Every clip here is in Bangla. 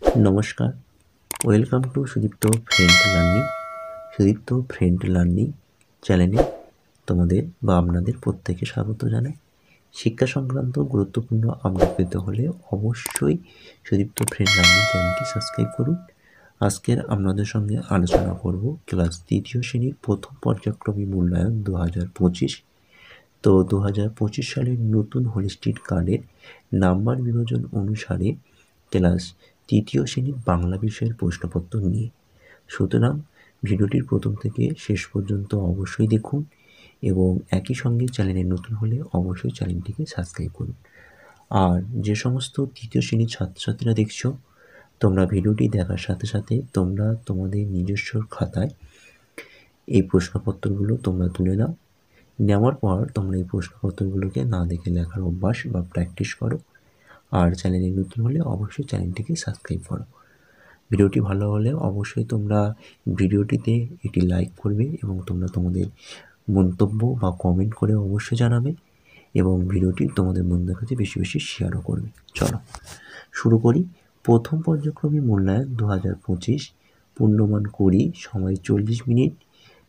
নমস্কার, welcome to Sudipta friend learning. Sudipta friend learning চ্যানেলে তোমাদের বা আপনাদের প্রত্যেকে স্বাগত জানাই। শিক্ষা সংক্রান্ত গুরুত্বপূর্ণ আপডেট পেতে হলে অবশ্যই সুদীপ্ত ফ্রেন্ড লার্নিং চ্যানেলটি সাবস্ক্রাইব করুন। আজকের আপনাদের সঙ্গে আলোচনা করব ক্লাস তৃতীয় শ্রেণীর প্রথম পর্যায়ক্রমিক মূল্যায়ন 2025। তো 2025 সালের নতুন হোলিস্টিক কার্ডের নাম্বার বিভাজন অনুসারে ক্লাস তৃতীয় শ্রেণীর বাংলা বিষয়ের প্রশ্নপত্র নিয়ে। সুতরাং ভিডিওটির প্রথম থেকে শেষ পর্যন্ত অবশ্যই দেখুন এবং একই সঙ্গে চ্যানেলে নতুন হলে অবশ্যই চ্যানেলটিকে সাবস্ক্রাইব করুন। আর যে সমস্ত তৃতীয় শ্রেণীর ছাত্রছাত্রীরা দেখছো, তোমরা ভিডিওটি দেখার সাথে সাথে তোমরা তোমাদের নিজস্ব খাতায় এই প্রশ্নপত্রগুলো তোমরা তুলে নাও। নেওয়ার পর তোমরা এই প্রশ্নপত্রগুলোকে না দেখে লেখার অভ্যাস বা প্র্যাকটিস করো। আর চ্যানেলে নতুন হলে অবশ্যই চ্যানেলটিকে সাবস্ক্রাইব করো। ভিডিওটি ভালো হলে অবশ্যই তোমরা ভিডিওটিতে একটি লাইক করবে এবং তোমরা তোমাদের মন্তব্য বা কমেন্ট করে অবশ্যই জানাবে এবং ভিডিওটি তোমাদের বন্ধুদের কাছে বেশি বেশি শেয়ারও করবে। চলো শুরু করি। প্রথম পর্যায়ক্রমিক মূল্যায়ন 2025, পূর্ণমান 20, সময় 40 মিনিট,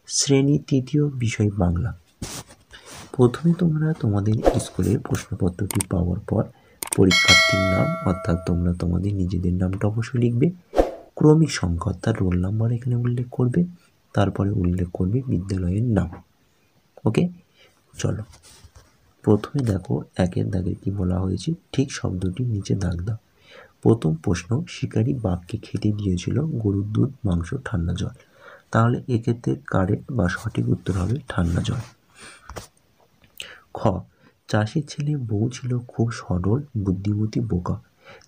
শ্রেণী তৃতীয়, বিষয় বাংলা। প্রথমে তোমরা তোমাদের স্কুলের প্রশ্নপত্রটি পাওয়ার পর পরীক্ষার্থীর নাম অর্থাৎ তোমরা তোমাদের নিজেদের নামটা অবশ্যই লিখবে, ক্রমিক সংখ্যা অর্থাৎ রোল নাম্বার এখানে উল্লেখ করবে, তারপরে উল্লেখ করবে বিদ্যালয়ের নাম। ওকে, চলো প্রথমে দেখো একের দাগে কি বলা হয়েছে, ঠিক শব্দটি নিচে দাগ দাও। প্রথম প্রশ্ন, শিকারী বাঘকে খেতে দিয়েছিল গরুর দুধ, মাংস, ঠান্ডা জল। তাহলে এক্ষেত্রে কারেক্ট বা সঠিক উত্তর হবে ঠান্ডা জল। খ, চাষির ছেলে বউ ছিল খুব সরল, বুদ্ধিমতী, বোকা।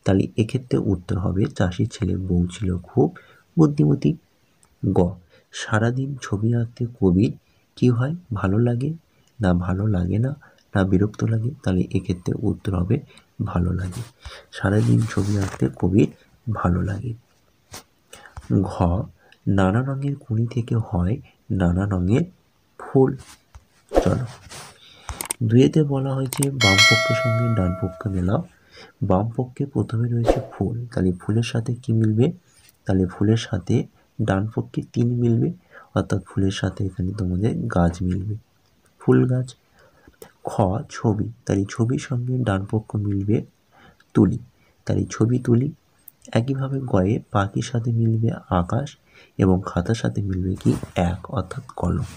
তাহলে এক্ষেত্রে উত্তর হবে চাষির ছেলে বউ ছিল খুব বুদ্ধিমতী। গ, সারাদিন ছবি আঁকতে কবির কি হয়, ভালো লাগে, না ভালো লাগে না, না বিরক্ত লাগে। তাহলে এক্ষেত্রে উত্তর হবে ভালো লাগে। সারাদিন ছবি আঁকতে কবির ভালো লাগে। ঘ, নানা রঙের কুঁড়ি থেকে হয় নানা রঙের ফুল। চলো, দুইয়েতে বলা হয়েছে বাম পক্ষের সঙ্গে ডান পক্ষ মেলাও। বাম পক্ষে প্রথমে রয়েছে ফুল, তাহলে ফুলের সাথে কি মিলবে, তাহলে ফুলের সাথে ডান পক্ষে 3 মিলবে, অর্থাৎ ফুলের সাথে এখানে তোমাদের গাছ মিলবে, ফুল গাছ। খ, ছবি, তাহলে ছবির সঙ্গে ডান পক্ষ মিলবে তুলি, তাহলে ছবি তুলি। একইভাবে গয়ে পাখির সাথে মিলবে আকাশ এবং খাতার সাথে মিলবে কি এক, অর্থাৎ কলম।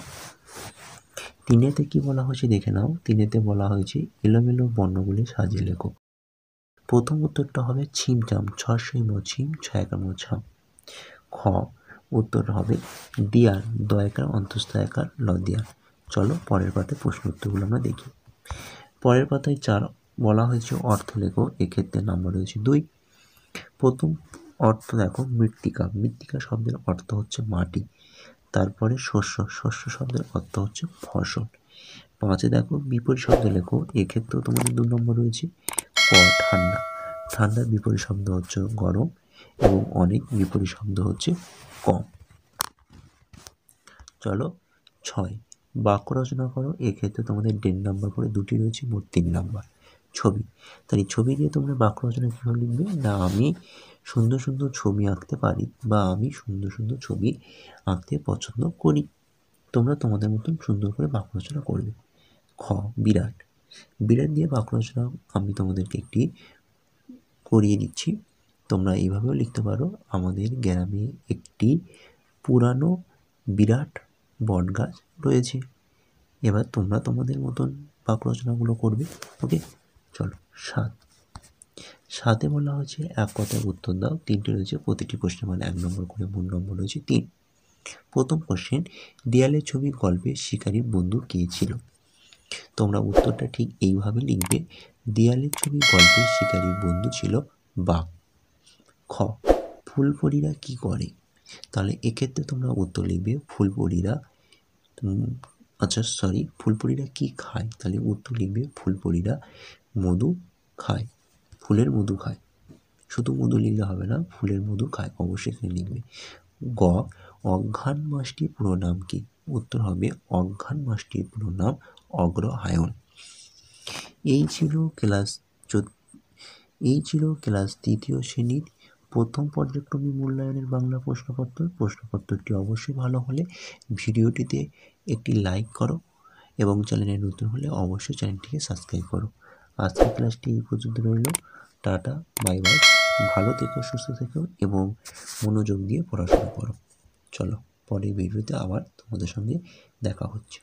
তিনেতে কি বলা হয়েছে দেখে নাও। তিনেতে বলা হয়েছে এলোমেলো বর্ণগুলি সাজিয়ে লেখো। প্রথম উত্তরটা হবে ছিমছাম, ছয় ছিম, ছয় ছাম। খ, উত্তর হবে দিয়ার, দয়াকার অন্তস্থ একার লদিয়ার। চলো পরের পাতায় প্রশ্ন উত্তরগুলো আমরা দেখি। পরের পাতায় 4 বলা হয়েছে অর্থ লেখো, এক্ষেত্রে নাম্বার রয়েছে 2। প্রথম অর্থ দেখো মৃত্তিকা, মৃত্তিকা শব্দের অর্থ হচ্ছে মাটি। তারপরে শস্য, শস্য শব্দের অর্থ হচ্ছে ফসল। 5 দেখো বিপরীত শব্দ লেখো, এক্ষেত্রেও তোমাদের 2 নম্বর রয়েছে। ক, ঠান্ডা, ঠান্ডার বিপরীত শব্দ হচ্ছে গরম এবং অনেক বিপরীত শব্দ হচ্ছে কম। চলো 6, বাক্য রচনা করো, এক্ষেত্রে তোমাদের 1.5 নাম্বার করে 2টি রয়েছে, মোট 3 নাম্বার। ছবি, তাই ছবি দিয়ে তোমরা বাক্য রচনা কীভাবে লিখবে, না আমি সুন্দর সুন্দর ছবি আঁকতে পারি বা আমি সুন্দর সুন্দর ছবি আঁকতে পছন্দ করি। তোমরা তোমাদের মতন সুন্দর করে বাক্য রচনা করবে। খ, বিরাট, বিরাট দিয়ে বাক্য রচনা আমি তোমাদেরকে একটি করিয়ে দিচ্ছি, তোমরা এইভাবেও লিখতে পারো। আমাদের গ্রামে একটি পুরানো বিরাট বট গাছ রয়েছে। এবার তোমরা তোমাদের মতন বাক্য রচনাগুলো করবে। ওকে, চলো 7, 7-এ বলা হয়েছে এক কথায় উত্তর দাও। 3টে রয়েছে, প্রতিটি প্রশ্নের মানে 1 নম্বর করে, মোট নম্বর রয়েছে 3। প্রথম কোশ্চেন, দেয়ালের ছবির গল্পে শিকারীর বন্ধু কে ছিল। তোমরা উত্তরটা ঠিক এইভাবে লিখবে, দেয়ালের ছবির গল্পে শিকারীর বন্ধু ছিল বাঘ। খ, ফুলপরীরা কি করে, তাহলে এক্ষেত্রে তোমরা উত্তর লিখবে ফুলপরীরা ফুলপরীরা কি খায়, তাহলে উত্তর লিখবে ফুলপরীরা মধু খায়, ফুলের মধু খায়। শুধু মধু লিখলে হবে না, ফুলের মধু খায় অবশ্যই এখানে লিখবে। গ, অঘ্রাণ মাসটির পুরো নাম কি, উত্তর হবে অঘ্রাণ মাসটির পুরো নাম অগ্রহায়ণ। এই ছিল ক্লাস তৃতীয় শ্রেণীর প্রথম পর্যায়ক্রমিক মূল্যায়নের বাংলা প্রশ্নপত্রটি অবশ্যই ভালো হলে ভিডিওটিতে একটি লাইক করো এবং চ্যানেলে নতুন হলে অবশ্যই চ্যানেলটিকে সাবস্ক্রাইব করো। আজকের ক্লাসটি এই পর্যন্ত রইল। Tata, bye bye. ভালো থেকো, সুস্থ থেকো এবং মনোযোগ দিয়ে পড়াশোনা করো। চলো, পরের ভিডিওতে আবার তোমাদের সঙ্গে দেখা হচ্ছে।